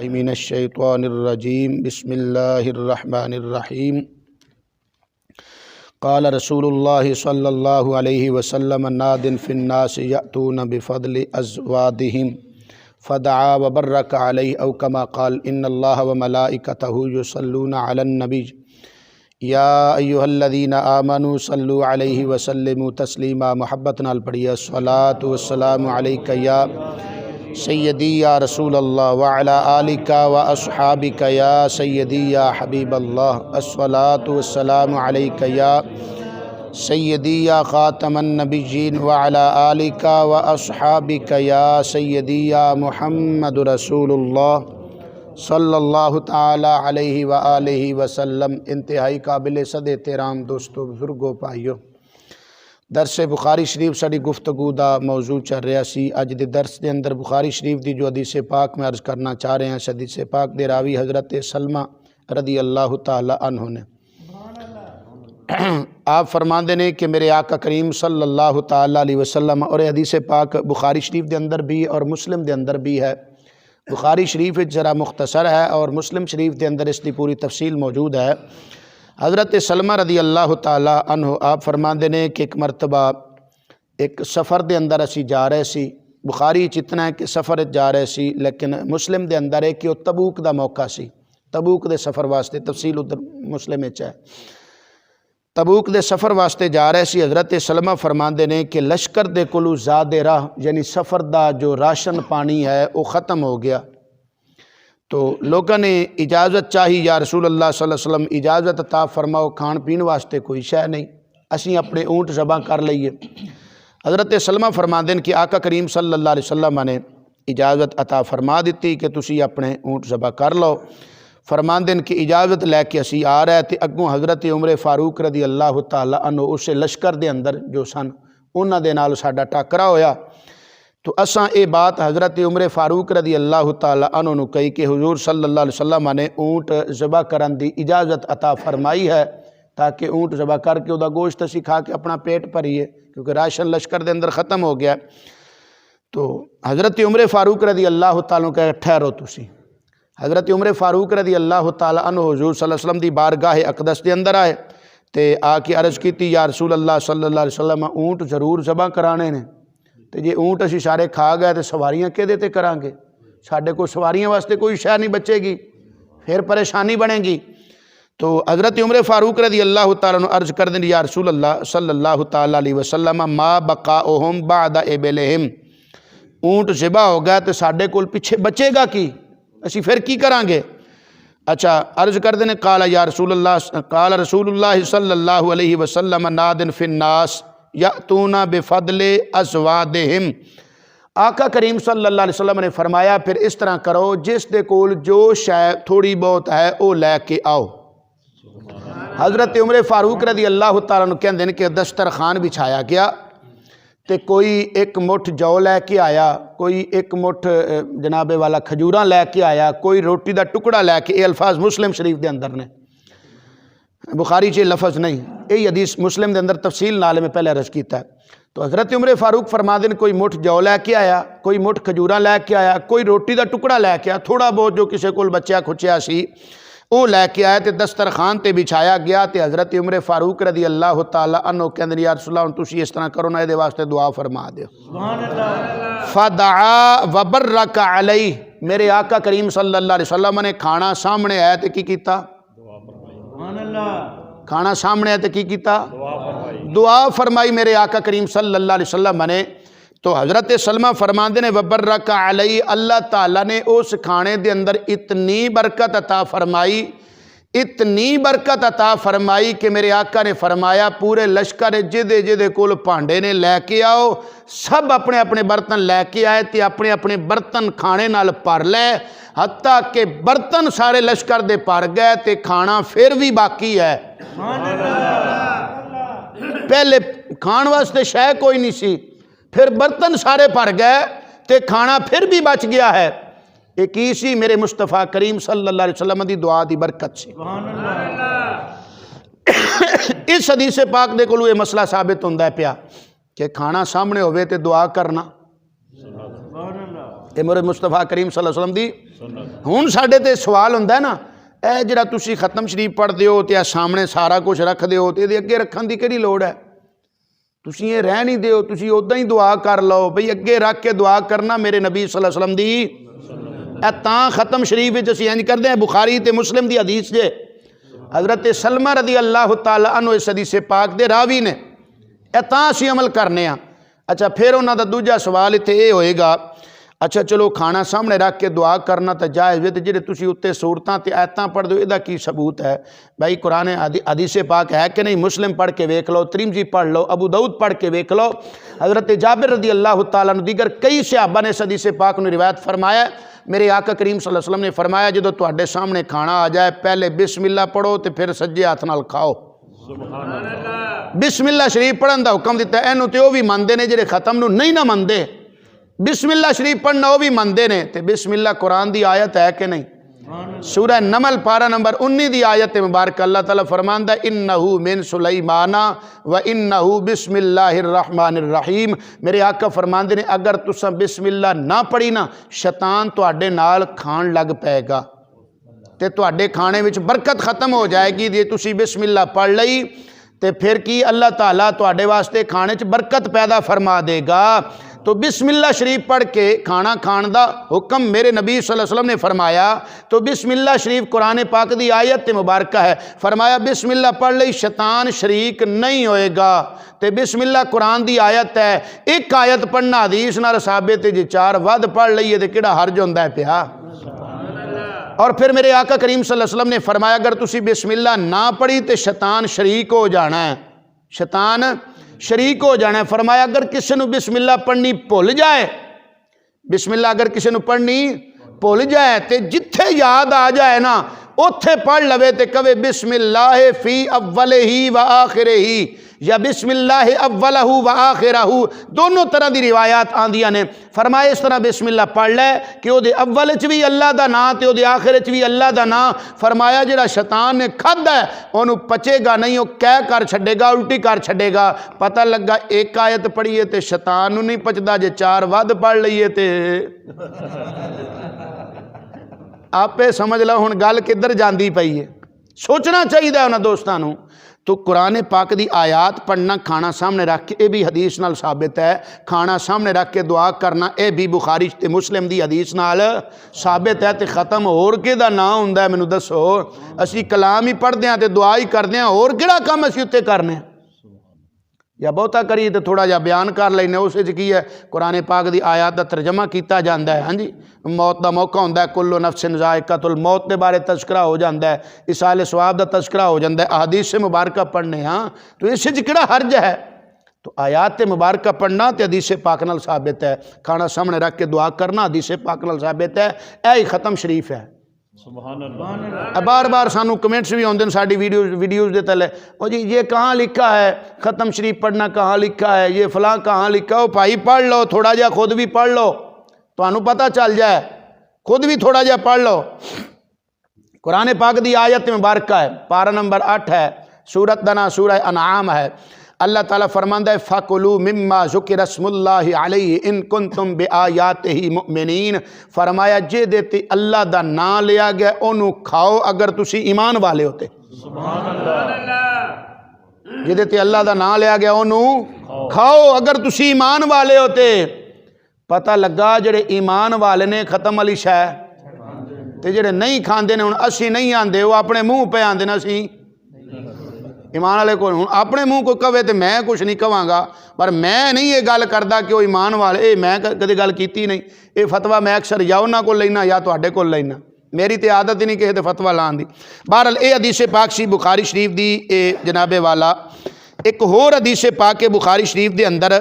मिनश्शैतानिर्रजीम बिस्मिल्लाहिर्रहमानिर्रहीम। क़ाल रसूलुल्लाहि सल्लल्लाहु अलैहि वसल्लम नादिन फिन्नास यअतून बिफ़द्लि अज़वादिहिम फ़दआ व बर्रक अलैहि औ कमा क़ाल इन्नल्लाह व मलाइकतहु युसल्लूना अलन नबी या अय्युहल्लज़ीना आमनू सल्लु अलैहि व सल्लिमू तस्लीमा। मोहब्बत नाल पढ़िए अस्सलातु वस्सलामु अलैका या सय्यदी या रसूल अल्लाह व अला आलिका व अस्हाबिका या सय्यदी या हबीब अल्लाह। अस्सलातु वस्सलामु अलैका या सय्यदी या ख़ातमन नबिय्यीन व अला आलिका व अस्हाबिका या सय्यदी या मुहम्मद रसूलुल्लाह सल्लल्लाहु ताला अलैहि व आलिहि वसल्लम। इंतहाई काबिल सद एहतराम दोस्तों, बुजुर्गों, भाइयों, दरस बुखारी शरीफ साड़ी गुफ्तगू का मौजू चल रहा सी। अज के दरस के अंदर बुखारी शरीफ की जो हदीस पाक में अर्ज़ करना चाह रहे हैं, हदीस पाक के रावी हज़रत सलमा रदी अल्लाह ताला अन्हु ने आप फरमाते ने कि मेरे आका करीम सल्लल्लाहु ताला अलैहि वसल्लम, और हदीस पाक बुखारी शरीफ के अंदर भी और मुस्लिम के अंदर भी है। बुखारी शरीफ ज़रा मुख्तसर है और मुस्लिम शरीफ के अंदर इसकी पूरी तफसील मौजूद है। हज़रत सलमा रदी अल्लाह ताला अन्हु आप फरमाते ने कि एक मरतबा एक सफ़र के अंदर असी जा रहे सी। बुखारी इतना है कि सफ़र जा रहे सी, लेकिन मुस्लिम के अंदर है कि वह तबूक का मौका सी। तबूक के सफ़र वास्ते तफसील उधर मुस्लिम है। तबूक के सफ़र वास्ते जा रहे सी। हज़रत सलमा फरमाते ने कि लश्कर दे कोलू ज़ादे राह यानी सफ़र का जो राशन पानी है वो ख़त्म हो गया। तो लोगों ने इजाज़त चाही, या रसूल अल्लाह सल्लल्लाहु अलैहि वसल्लम इजाज़त अता फरमाओ, खाण पीण वास्ते कोई शै नहीं, असी अपने ऊँट ज़बा कर लीए। हज़रत सलमा फरमाते हैं कि आका करीम सल्लल्लाहु अलैहि वसल्लम ने इजाज़त अता फरमा दी कि तुसी अपने ऊँट ज़बा कर लो। फरमाते हैं कि इजाज़त लैके असी आ रहे थे। अगों हज़रत उमर फारूक रदी अल्लाह ताला अन्हु उस लश्कर के अंदर जो सन उन्हां दे नाल साडा टाकरा होया। तो असां ये बात हज़रत उमर फारूक रदी अल्लाह ताला अन्हु नूं कही कि हुजूर सल्लल्लाहु अलैहि वसल्लम ने ऊँट ज़बा करन दी इजाज़त अता फरमाई है, ताकि ऊँट ज़बा करके उहदा गोश्त असी खा के अपना पेट भरीए, क्योंकि राशन लश्कर के अंदर ख़त्म हो गया। तो हज़रत उमर फारूक रदी अल्लाह ताला कह ठहरो तुसी। हज़रत उमर फारूक रदी अल्लाह ताला अन्हु हुजूर सल्लल्लाहु अलैहि वसल्लम दी बारगाह अक़दस के अंदर आए तो आके अर्ज़ की, या रसूल अल्लाह सल्लल्लाहु अलैहि वसल्लम ऊँट जरूर ज़बा कराने ने, तो जे ऊँट असी सारे खा गए तो सवारियां किहदे ते करांगे? साडे कोल सवारियां वास्ते कोई शै नहीं बचेगी, फिर परेशानी बनेगी। तो हज़रत उमर फारूक रदी अल्लाह ताला अन्हु अर्ज़ कर दें, या रसूल अल्लाह सल्लल्लाहु ताला अलैहि वसल्लम मा बक़ाउहुम बअद इबलिहिम, ऊँट ज़िबा हो गया तो साडे कोल पिछे बचेगा की, असी फिर की करांगे? अच्छा, अर्ज़ कर देने काला या रसूलुल्लाह, काला रसूलुल्लाह सल्लल्लाहु अलैहि वसल्लम नादिन फिन्नास यअतूना बिफ़द्लि अज़वादिहिम। आका करीम सल्लल्लाहु अलैहि वसल्लम ने फरमाया, फिर इस तरह करो, जिस दे कोल जो शै थोड़ी बहुत है वो लैके आओ। हज़रत उमर फारूक रदी अल्लाह ताला अन्हु कहंदे ने कि दस्तरखान बिछाया गया तो कोई एक मुठ जौ लैके आया, कोई एक मुठ जनाबे वाला खजूरा लैके आया, कोई रोटी का टुकड़ा लैके। ये अल्फाज मुस्लिम शरीफ के अंदर ने, बुखारी च लफज नहीं, यही हदीस मुस्लिम के अंदर तफसील नाल में पहले अर्ज़ किया है। तो हज़रत उमर फारूक फरमाते हैं कोई मुठ जौ लैके आया, कोई मुठ खजूरा लैके आया, कोई रोटी का टुकड़ा लैके आया, थोड़ा बहुत जो किसी को बचिया खुचिया सी वो लैके आया तो दस्तरखान ते बिछाया गया। तो हज़रत उमर फारूक रदी अल्लाह ताला अन्हु कहंदे, या रसूल अल्लाह तुसीं इस तरह करो ना, ये वास्ते दुआ फरमा दो। फ़दआ व बर्रक अलैहि, मेरे आका करीम सल्लल्लाहु अलैहि वसल्लम ने खाना सामने आया तो की कीता? खाना सामने आया तो की कीता? दुआ फरमाई मेरे आका करीम सल्लल्लाहु अलैहि वसल्लम ने। तो हज़रत सलमा फरमाते ने वबर्रक अलैहि, अल्लाह ताला ने उस खाने के अंदर इतनी बरकत अता फरमाई, इतनी बरकत अता फरमाई कि मेरे आका ने फरमाया पूरे लश्कर जिदे जिदे कोल भांडे ने लैके आओ, सब अपने अपने बर्तन लैके आए तो अपने अपने बर्तन खाने नाल भर लै, हत्ता के बर्तन सारे लश्कर दे भर गए तो खाना फिर भी बाकी है। पहले खाण वास्ते शै कोई नहीं सी, फिर बर्तन सारे भर गए तो खाना फिर भी बच गया है। एक इसी मेरे मुस्तफ़ा करीम सल्लल्लाहु अलैहि वसल्लम की दुआ की बरकत से। इस हदीस पाक दे कोलों ये मसला साबित होता है पिया कि खाना सामने होवे ते दुआ करना। ये मोरे मुस्तफा करीम सल्लल्लाहु अलैहि वसल्लम दी। हुण साडे ते सवाल हुंदा है ना, ਇਹ ਜਿਹੜਾ ਤੁਸੀਂ ਖਤਮ ਸ਼ਰੀਫ ਪੜ੍ਹਦੇ ਹੋ ਤੇ ਆ ਸਾਹਮਣੇ ਸਾਰਾ ਕੁਝ ਰੱਖਦੇ ਹੋ ਤੇ ਇਹਦੇ ਅੱਗੇ ਰੱਖਣ ਦੀ ਕਿਹੜੀ ਲੋੜ ਹੈ? ਤੁਸੀਂ ਇਹ ਰਹਿ ਨਹੀਂ ਦਿਓ, ਤੁਸੀਂ ਉਦਾਂ ਹੀ ਦੁਆ ਕਰ ਲਓ ਬਈ ਅੱਗੇ ਰੱਖ ਕੇ ਦੁਆ ਕਰਨਾ ਮੇਰੇ ਨਬੀ ਸੱਲੱਲਾਹੁ ਅਲੈहि ਵਸੱਲਮ ਦੀ। ਇਹ ਤਾਂ ਖਤਮ ਸ਼ਰੀਫ ਵਿੱਚ ਅਸੀਂ ਇੰਜ ਕਰਦੇ ਹਾਂ। बुखारी ਤੇ मुस्लिम ਦੀ हदीस जे हज़रत सलमा रदी अल्लाह तआला अन्हु इस हदीस पाक दे रावी ने, ਇਹ ਤਾਂ ਅਸੀਂ अमल करने ਆ। अच्छा फिर उन्हों का दूजा सवाल इत्थे ये होएगा, अच्छा चलो खाना सामने रख के दुआ करना तो जायज़ है, तो जिहड़े तुसीं उत्ते सूरतां ते आयतां पढ़दे हो इहदा की सबूत है? भाई कुरान हदीस पाक है कि नहीं? मुस्लिम पढ़ के वेख लो, तिरमिज़ी पढ़ लो, अबू दाऊद पढ़ के वेख लो। हज़रत जाबिर रदी अल्लाह तआला अन्हु दीगर कई सहाबा ने इस हदीस पाक नूं रिवायत फरमाया, मेरे आका करीम सल्लल्लाहु अलैहि वसल्लम ने फरमाया जो तुहाडे सामने खाना आ जाए पहले बिस्मिल्लाह पढ़ो तो फिर सज्जे हाथ नाल खाओ। बिस्मिल्लाह शरीफ पढ़न का हुक्म दिता। इहनूं ते ओह भी मनदे ने जिहड़े खत्म नूं नहीं ना मनदे, बिस्मिल्लाह शरीफ पढ़ना वह भी मनते हैं। तो बिस्मिल्लाह कुरान की आयत है कि नहीं? सूरह नमल पारा नंबर 19 की आयत मुबारक अल्लाह ताला फरमांदा इन्नहु मिन सुलैमाना व इन्नहु बिस्मिल्लाहिर रहमानिर रहीम। मेरे आका फरमांदे ने अगर तुसां बिस्मिल्लाह ना पढ़ी ना शैतान तुहाडे नाल खाण लग पैगा ते तुहाडे खाने विच बरकत खत्म हो जाएगी। जे तुसीं बिस्मिल्लाह पढ़ लई तो फिर की अल्लाह ताला तुहाडे वास्ते खाने च बरकत पैदा फरमा देगा। तो बिस्मिल्लाह शरीफ पढ़ के खाना खाण दा हुक्म मेरे नबी सल्लल्लाहु अलैहि वसल्लम ने फरमाया। तो बिस्मिल्लाह शरीफ कुरान पाक दी आयत मुबारक है, फरमाया बिस्मिल्लाह पढ़ लई शैतान शरीक नहीं होएगा। तो बिस्मिल्लाह कुरान दी आयत है, एक आयत पढ़ना हदीस नाल साबित है, जे चार वध पढ़ लईए तो किहड़ा हर्ज हुंदा है पिया। और फिर मेरे आका करीम सल्लल्लाहु अलैहि वसल्लम ने फरमाया अगर तुसी बिस्मिल्लाह ना पढ़ी तो शैतान शरीक हो जाना है, शैतान शरीक हो जाना है। फरमाया अगर किसी को बिस्मिल्लाह पढ़नी भुल जाए, बिस्मिल्लाह अगर किसी को पढ़नी भुल जाए तो जिथे याद आ जाए ना उत्थे पढ़ लवे तो कवे बिस्मिल्लाह फी अव्वलिही व आखिरिही या बिस्मिल्लाह अव्वलहू व आखिरहू, दोनों तरह की रिवायात आंदियां ने। फरमाया इस तरह बिस्मिल्लाह पढ़ लै कि उहदे अव्वल च भी अल्लाह का नाम तो उहदे आखिर च भी अल्लाह का नाम। फरमाया जिहड़ा शैतान ने खाधा है उन्होंने पचेगा नहीं, वो कह कर छड़ेगा, उल्टी कर छड़ेगा। पता लगा एक आयत पढ़ीए तो शैतान नूं नहीं पचदा, जे चार वध पढ़ लईए तो आपे समझ लो हुण गल किधर जांदी पई है। सोचना चाहिए उन्होंने दोस्तों नूं। तो कुरान पाक दी आयात पढ़ना खाना सामने रख के, यह भी हदीस नाल साबित है। खाना सामने रख के दुआ करना यह भी बुखारी ते मुस्लिम दी हदीस नाल साबित है। तो ख़त्म होर किहदा नाम हुंदा है मैनूं दसो? असीं कलाम ही पढ़दे हां ते दुआ ही करदे हां, होर किहड़ा काम असीं उत्ते करने? या बहुता करिए तो थोड़ा जिहा बयान कर लैने। उस की है कुरान पाक की आयत का तर्जमा किया जाता है। हाँ जी, मौत का मौका होंदा है, कुल्लु नफ्सिन ज़ाइक़तुल मौत के बारे तस्करा हो जाता है, इसाले सवाब का तस्करा हो जाता है। अहादीस मुबारक पढ़ने हाँ तो इस किहड़ा हर्ज है? तो आयात मुबारक पढ़ना तो हदीस पाक नाल साबित है। खाना सामने रख के दुआ करना हदीस पाक नाल साबित है। यह ही ख़त्म शरीफ है। बार बार सानू कमेंट्स भी आते हैं साड़ी वीडियोज़ के तले, ओ जी ये कहाँ लिखा है ख़त्म शरीफ पढ़ना, कहाँ लिखा है ये फलां, कहाँ लिखा है? भाई पढ़ लो थोड़ा जा, खुद भी पढ़ लो, तो पता चल जाए, खुद भी थोड़ा जा पढ़ लो। कुरान पाक दी आयत मुबारक है, पारा नंबर 8 है, सूरत दा नाम सूरह अनआम है। अल्लाह ताला फरमांदा है फ़कुलू मिम्मा ज़ुकिर स्मुल्लाहि अलैहि इन कुंतुम बिआयातिही मुमिनीन। फरमाया जे देते अल्लाह दा नाम लिया गया ओनू खाओ अगर तुसी ईमान वाले होते। सुभान अल्लाह। जे देते अल्लाह दा नाम लिया गया ओनू खाओ अगर तुसी ईमान वाले होते। पता लगा जेड़े ईमान वाले ने ख़त्म वाली शै ते जेड़े नहीं खांदे ने, हुण असी नहीं आंदे, वो अपने मूँह पे आंदे ने, असी ईमान वाले को हूँ अपने मूँह को कवे तो मैं कुछ नहीं कहांगा, पर मैं नहीं ये गल करता कि वो ईमान वाले, मैं कदे गल की नहीं। ये फतवा मैं अक्सर या उन्होंने को लेना या तुहाडे को लेना, मेरी तो आदत ही नहीं किसी के फतवा लाने की। बहरहाल ये हदीस पाक सी बुखारी शरीफ की, जनाबे वाला एक होर हदीस पाक है बुखारी शरीफ के अंदर,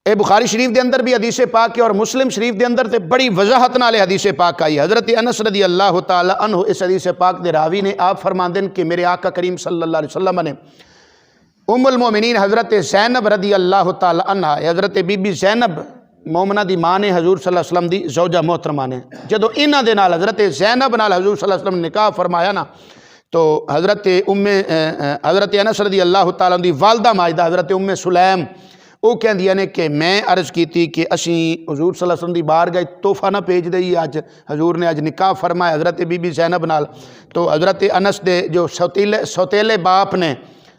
ये बुखारी शरीफ के अंदर भी हदीस पाक है और मुस्लिम शरीफ के अंदर तो बड़ी वजाहत नाल हदीस पाक आई। हज़रत अनस रदी अल्लाह तआला अन्हु इस हदीस पाक के रावी ने आप फरमाते हैं कि मेरे आका करीम सल्लल्लाहु अलैहि वसल्लम ने उम्मुल मोमिनीन हज़रत ज़ैनब रदी अल्लाह तआला अन्हा, हज़रत बीबी ज़ैनब मोमना दी माँ ने हजूर सल्लल्लाहु अलैहि वसल्लम दी ज़ौजा मोहतरमा ने जदों इन्हां दे नाल हज़रत ज़ैनब नाल हजूर सल्लल्लाहु अलैहि वसल्लम ने निकाह फरमाया ना, तो हज़रत अनस रदी अल्लाह तआला दी वालदा माजदा हज़रत उम्मे सुलैम वो कहदियाँ ने कि मैं अर्ज़ की कि असी हजूर सल्लल्लाहु अलैहि वसल्लम दी बारगाह तोहफा ना भेज दईए। अज हजूर ने अज निकाह फरमाया हज़रत बीबी ज़ैनब नाल। तो हज़रत अनस दे जो सौतेले बाप ने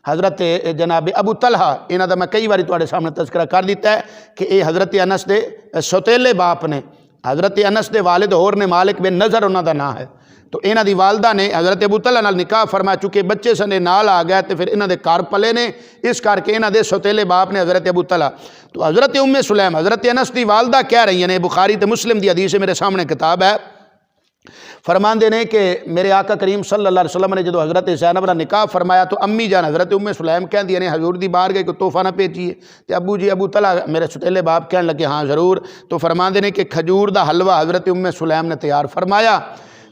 हज़रत जनाब अबू तलहा, इन्हां दा मैं कई बारी तुहाडे सामने तज़किरा कर दिता है कि ये हज़रत अनस दे सौतेले बाप ने। हज़रत अनस दे वालिद होर ने मालिक बिन नज़र उन्हां दा नाम है। तो इन्हां दी वालदा ने हज़रत अबू तलहा नाल निकाह फरमा चुके, बच्चे सने नाल आ गया तो फिर इन्हां दे घर पले ने, इस करके इन्हां दे सौतेले बाप ने हज़रत अबू तलहा। तो हज़रत उम्मे सुलैम हज़रत अनस दी वालदा कह रही ने, बुखारी ते मुस्लिम दी हदीस मेरे सामने किताब है, फरमाते ने कि मेरे आका करीम सल्लल्लाहु अलैहि वसल्लम ने जो हज़रत ज़ैनब का निकाह फरमाया तो अम्मी जान हज़रत उम्मे सुलैम कहदियाँ ने हजूर दी बारगाह को तोहफा ना भेजिए। तो अबू जी अबू तलहा मेरे सौतेले बाप कहने लगे हाँ ज़रूर। तो फरमाते ने कि खजूर का हलवा हज़रत उम्मे सुलैम ने तैयार फरमाया।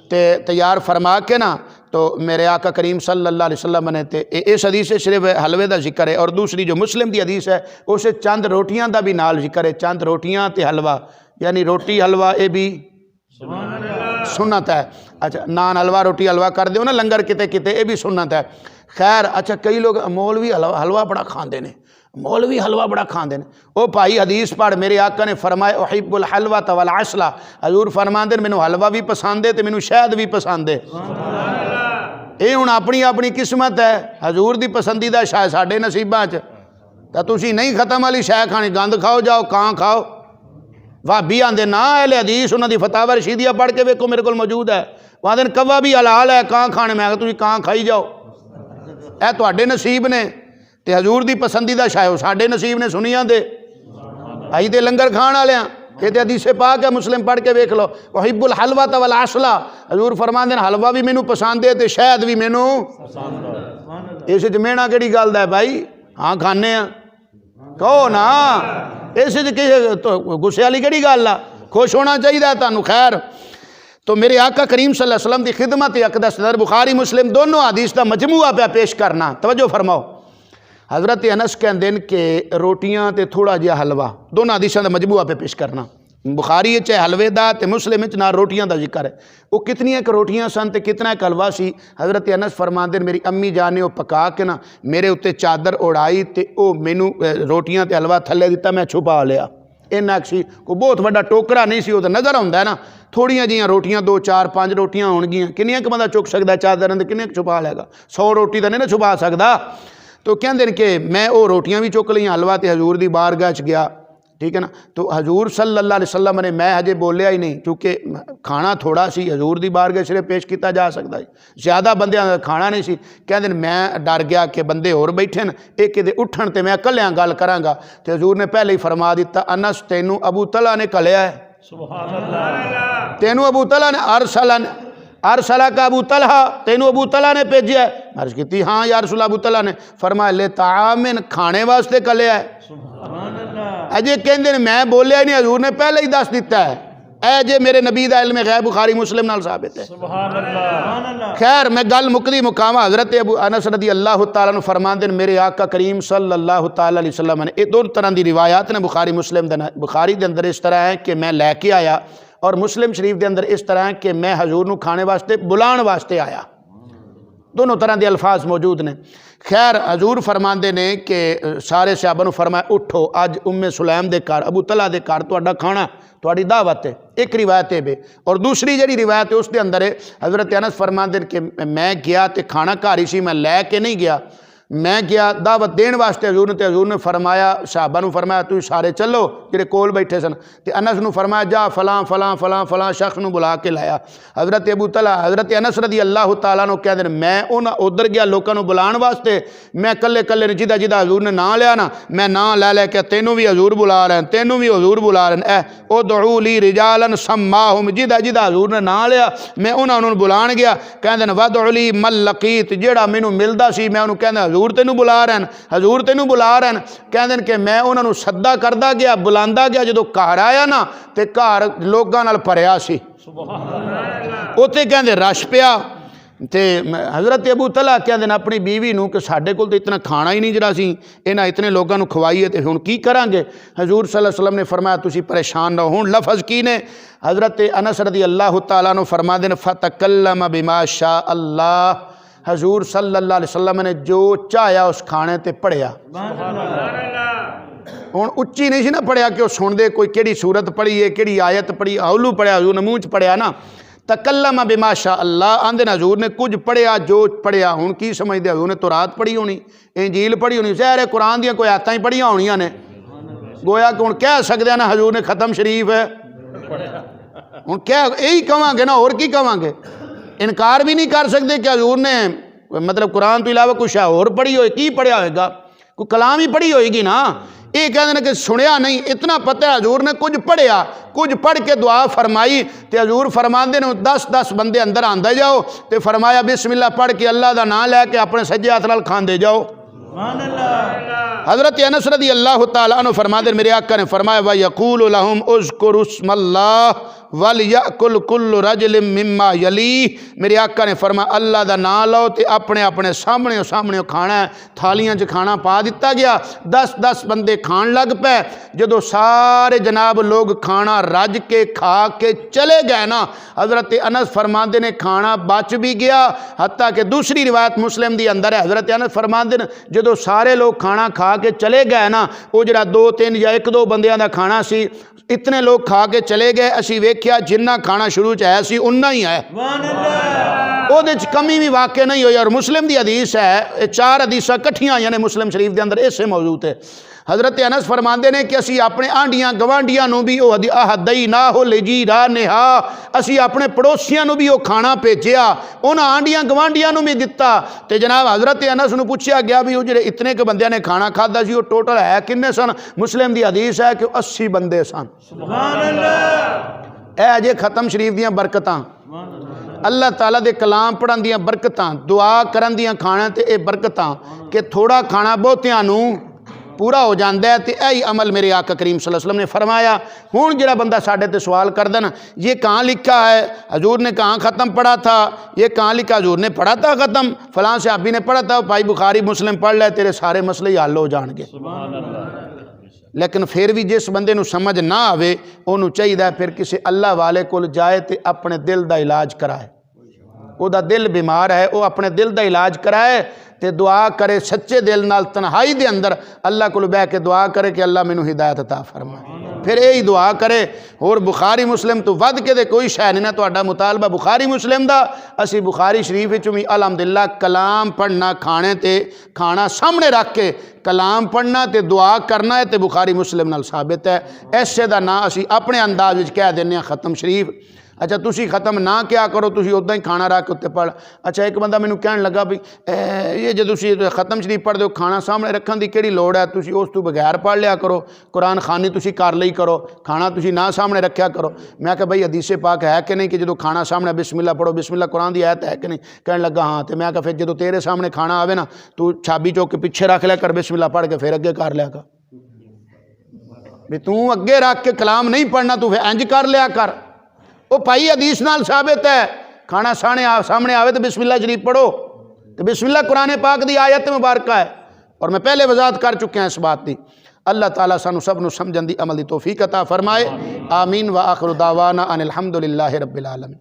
तो तैयार फरमा के ना तो मेरे आका करीम सल्लल्लाहु अलैहि वसल्लम ने ते इस हदीस से सिर्फ हलवे का जिक्र है, और दूसरी जो मुस्लिम की हदीस है उस चंद रोटियां का भी नाल जिक्र है। चंद रोटियां ते हलवा, यानी रोटी हलवा ये भी सुन्नत है। अच्छा, नान हलवा रोटी हलवा कर दो ना लंगर किते किते, ये भी सुन्नत है। खैर अच्छा, कई लोग मौलवी हलवा बड़ा खाते हैं, मौलवी हलवा बड़ा खाते हैं। ओ भाई हदीस पढ़, मेरे आका ने फरमाया उहिब्बुल हलवा तवल असला, हजूर फरमाते मैनू हलवा भी पसंद है तो मैनू शहद भी पसंद है। ये हुण अपनी अपनी किस्मत है, हजूर की पसंदीदा शायद साडे नसीबां च। तो तुसीं नहीं खत्म वाली शै खानी, गंद खाओ जाओ, कां खाओ। भाभी आंदे ना अहले हदीस उन्हां दी फतावा रशीदिया पढ़ के वेखो, मेरे को मौजूद है। वहाँ दिन कवा भी हलाल है, कां खाने, मैं तुसीं कां खाई जाओ, ए तुहाडे नसीब ने। ते हजूर दी पसंदीदा शायद साडे नसीब ने सुनिया दे, असीं ते लंगर खाण वाले हां। ये तो हदीस पाक है, मुस्लिम पढ़ के वेख लो। वहिब्बुल हलवा तवल असला, हजूर फरमांदे हलवा भी मैनू पसंद है तो शहद भी मैनू पसंद है। इस च मेहना केड़ी गल दा है भाई, हाँ खाने आ, कहो ना, इस तो गुस्से वाली केड़ी गल आ, खुश होना चाहिए तुहानू। खैर, तो मेरे आका करीम सल्लल्लाहु अलैहि वसल्लम की खिदमत अक़दस नज़र बुखारी मुस्लिम दोनों हदीस का मजमूआ पे पेश करना, तवज्जो फरमाओ। हज़रत अनस कहते हैं कि रोटियां ते थोड़ा जिहा हलवा, दोनों हदीसों का मजमूआ पे पेश करना। बुखारी चाहे हलवे का तो मुस्लिम ना रोटियां का जिक्र है। वो कितनियां क रोटियां सन तो कितना एक हलवा सी। हज़रत अनस फरमाते मेरी अम्मी जान ने पका के ना मेरे उत्ते चादर उड़ाई तो मैनू रोटियां ते हलवा थले दिता, मैं छुपा लिया। इन्ना सी, कोई बहुत बड़ा टोकरा नहीं सी, वो तो नज़र आता है ना, थोड़ियां जिहियां रोटियां 2 4 5 रोटियां होणगियां, किन्नियां क बंदा चुक सकता चादर, किन्ने छुपा लेगा, 100 रोटी तो नहीं ना छुपा सकता। तो कहते कि मैं वो रोटियां भी चुक लिया, हलवा तो हजूर की बारगाह च गया, ठीक है ना। तो हजूर सल्लल्लाहु अलैहि वसल्लम ने, मैं हजे बोलिया ही नहीं क्योंकि खाना थोड़ा सी, हजूर की बारगाह सिर्फ पेश किया जा सकता है, ज़्यादा बंदियां दा खाना नहीं सी। कहते मैं डर गया कि बंदे होर बैठे न, एक किते उठन तो मैं कल्लियां गल करांगा। तो हजूर ने पहले ही फरमा दिता, अनस तैनू अबू तलहा ने कलिया है, सुभान अल्लाह, तैनू अबू तलहा ने अरसला का अबू तलहा, तेनू अबू तलहा ने भेजा है। अर्ज की हाँ यार रसूल, अबू तलहा ने फरमाया ले तामिन, खाने वास्ते कलिया है। अजे कहते मैं बोलिया ही नहीं, हजूर ने पहले ही दस दिता है। ए जे मेरे नबी दा इल्म है, बुखारी मुस्लिम नाल साबित है। खैर मैं गल मुकदी मुकामा, हज़रत अबू अनस रदी अल्लाह तआला अन्हु फरमाते मेरे आका करीम सल्लल्लाहु तआला अलैहि वसल्लम ने, ये 2 तरह की रिवायात ने बुखारी मुस्लिम दे। बुखारी के अंदर इस तरह है कि मैं लैके आया, और मुस्लिम शरीफ के अंदर इस तरह है कि मैं हजूर नू खाने वास्ते बुलाने वास्ते आया। दोनों तरह के अल्फाज मौजूद ने। खैर हजूर फरमाते ने कि सारे सहाबा नू फरमाया उठो, अज उम्मे सुलैम दे घर अबू तलहा दे घर तुहाडा खाना, तुहाडी दावत है। एक रिवायत है बे, और दूसरी जी रिवायत है उसके अंदर है हज़रत अनस फरमाते कि मैं गया तो खाना घर ही सी, मैं लैके नहीं गया, मैं गया दावत देने वास्ते हजूर ने। तो हजूर ने फरमाया सहाबा नू फरमाया तुम सारे चलो जेडे कोल बैठे सन। तो अनस नू फरमाया जा फलां फलां फलां फलां शख्स नू बुला के लाया। हज़रत अबू तलहा हज़रत अनस रदी अल्लाह तआला नू कहते हैं मैं उन्हें उधर गया लोगों को बुलाने वास्ते, मैं कल्ले कल्ले ने जिदा जिदा हजूर ने नाम लिया ना, मैं नाम लै लैके तेनों भी हजूर बुला रहे हैं, तेनों भी हजूर बुला रहे हैं। ओ दऊ ली रिजालन सम्माहुम, जिदा जिदा हजूर ने नाम लिया मैं उन्होंने बुलान गया। कहते वदउली मल लकीत, जेड़ा मैनू मिलता सी मैं उन्होंने कहना हजूर तेनू बुला रहे हैं, हजूर तेनू बुला रहे हैं। कहते कि मैं उन्होंने सद्दा करता गया, बुलांदा गया, जो घर आया ना तो घर लोगों नाल भरिया सी, उत्थे कहते रश पिया। तो हज़रत अबू तलहा कहते अपनी बीवी नू कि साडे कोल तो इतना खाना ही नहीं जरा सी इन्हां इतने लोगों को खवाईए तो हुण की करांगे। हजूर सल्लल्लाहु अलैहि वसल्लम ने फरमाया तुसी परेशान ना हो। हुण लफज की ने हज़रत अनस रदी अल्लाह तआला अन्हु फरमाते हैं फतकल्लम बिमा शा अल्लाह, हजूर सल्लल्लाहु अलैहि वसल्लम ने जो चाहया उस खाने ते पढ़िया। हुण उच्ची नहीं सी ना पढ़िया कि वह सुनते कोई किहड़ी सूरत पढ़ी है किहड़ी आयत पढ़ी हौलू पढ़िया हजूर ने मूँह च पढ़िया ना तकल्लम बिमाशा अल्लाह आंदे ना हजूर ने कुछ पढ़िया जो पढ़िया हुण की समझते हजूर ने तौरात पढ़ी होनी इंजील पढ़ी होनी ज़ाहिर कुरान दियां कोई आयतां ही पढ़िया होनियां ने गोया कि हुण कह सकते हैं ना हजूर ने खत्म शरीफ है हुण क्या यही कहांगे ना होर की कहांगे इनकार भी नहीं कर सकते कि हजूर ने मतलब कुरान तो इलावा कुछ होर पढ़ी होए की पढ़िया होएगा कोई कलाम ही पढ़ी होएगी ना ये कहते हैं कि सुनिया नहीं इतना पता है हजूर ने कुछ पढ़िया कुछ पढ़ के दुआ फरमाई तो हजूर फरमाते ने 10-10 बंदे अंदर आंदे जाओ तो फरमाया बिस्मिल्लाह पढ़ के अल्लाह का नाम लैके अपने सज्जे हाथ नाल खांदे जाओ। हज़रत अनस रज़ी अल्लाह तआला अन्हु फरमाते मेरे आका ने फरमाया व यक़ूलु लहुम उज़्कुरु स्मल्लाह वल याकुल कुल्लु रजुलिन मिम्मा यली मेरे आका ने फरमाया अल्लाह दा नाम लो तो अपने अपने सामने खाना है थालियां च खाना पा दिता गया 10-10 बंदे खान लग पे जदों सारे जनाब लोग खाना रज के खा के चले गए ना हज़रत अनस फरमाते ने खाना बच भी गया हत्ता कि दूसरी रिवायत मुस्लिम दी अंदर है हज़रत अनस फरमाते ने जदों सारे लोग खाना खा के चले गए ना वो जरा 2-3 या 1-2 बंदियां दा खाना सी इतने लोग खा के चले गए असी वेख्या जिन्ना खाना शुरू च है सी उन्ना ही है ਉਹਦੇ ਚ कमी भी वाकई नहीं हुई और मुस्लिम की हदीस है 4 हदीसा कट्ठियां आईयां ने मुस्लिम शरीफ के अंदर इसे मौजूद है हज़रत अनस फरमाते हैं कि असी अपने आंडियां गवांडियां भी हदई ना हो ले जी राह नेहा असी अपने पड़ोसियों भी वो खाना भेजिया उन्होंने आंडियां गवांडियां भी दिता तो जनाब हज़रत अनस नूं पूछा गया भी वो जो इतने के बंदियां ने खाना खादा सी वो टोटल है किन्ने सन मुस्लिम की हदीस है कि 80 बंदे सन। सुभान अल्लाह ए जे खत्म शरीफ दियां बरकतां अल्लाह ताला दे कलाम पढ़न दियां बरकतां दुआ करन दियां खाना ते ये बरकतां कि थोड़ा खाना बहुतियां नूं पूरा हो जाता है तो यही अमल मेरे आका करीम सल्लल्लाहु अलैहि वसल्लम ने फरमाया। हुण जिहड़ा बंदा साडे ते सवाल कर देना ये कहाँ लिखा है हजूर ने कहाँ ख़त्म पढ़ा था ये कहाँ लिखा हजूर ने पढ़ा था ख़त्म फलां सहाबी ने पढ़ा था भाई बुखारी मुस्लिम पढ़ ले तेरे सारे मसले ही हल हो जाएंगे। लेकिन फिर भी जिस बंदे नूं समझ ना आवे उन्होंने चाहिए फिर किसी अल्लाह वाले कोल जाए तो अपने दिल का इलाज कराए ਉਹਦਾ दिल बीमार है वो अपने दिल का इलाज कराए तो दुआ करे सच्चे दिल नाल तन्हाई दे अंदर अल्लाह को बह के दुआ करे कि अल्लाह मैनू हिदायत अता फरमाए फिर यही दुआ करे। होर बुखारी मुस्लिम तो वध के दे कोई शै नहीं ना तुहाडा मुतालबा बुखारी मुस्लिम दा असी बुखारी शरीफ विच भी अलहमदुलिल्लाह कलाम पढ़ना खाने ते खाना सामने रख के कलाम पढ़ना तो दुआ करना है तो बुखारी मुस्लिम नाल साबित है। ऐसे दा ना असी अपने अंदाज विच कह देने ख़त्म शरीफ अच्छा तुसी ख़त्म ना क्या करो तुसी उदा ही खाना रख के उत्ते पढ़। अच्छा एक बंदा मैनू कहन लगा भी ये जो तुसी ख़त्म शरीफ पढ़ते हो खाना सामने रखने की किहड़ी लोड़ है तुसी उस तो बगैर पढ़ लिया करो कुरान खानी तुसी कर लई करो खाना तुसी ना सामने रखा करो। मैं कहा भाई हदीसे पाक है कि नहीं कि जो खाना सामने बिस्मिल्लाह पढ़ो बिस्मिल्लाह कुरान की आयत है कि नहीं कहने लगा हाँ तो मैं कहा फिर जो तेरे सामने खाना आवे ना तू छाबी चौक के पिछे रख लिया कर बिस्मिल्लाह पढ़ के फिर अगे कर लिया कर भी तू अगे रख के कलाम नहीं पढ़ना तू फिर इंज कर लिया कर वो भाई हदीस नाल साबित है खाना सामने आवे तो बिस्मिल्लाह शरीफ पढ़ो तो बिस्मिल्लाह कुरान पाक दी आयत मुबारक है और मैं पहले वजाहत कर चुके हैं इस बात की। अल्लाह ताला सानू सब नू समझन दी अमल दी तौफीक अता फरमाए आमीन व आखिर दावाना अनिल हम्दुलिल्लाहि रब्बिल आलमीन।